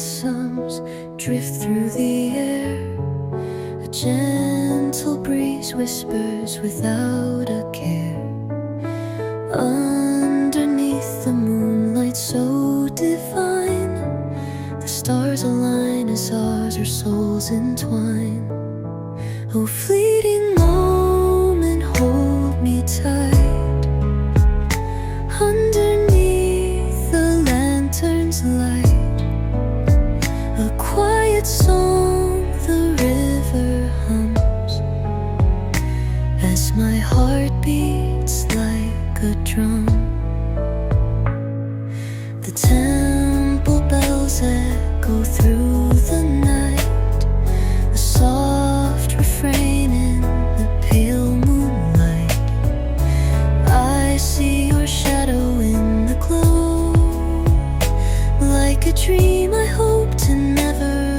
blossoms drift through the air. A gentle breeze whispers without a care. Underneath the moonlight so divine, the stars align as ours are souls entwine. Oh, fleeting moment, hold me tight. Underneath the lantern's light, a quiet song the river hums, as my heart beats like a drum. The temple bells echo through the night, a soft refrain in the pale moonlight. I see your shadow in the glow, like a dream I hope to never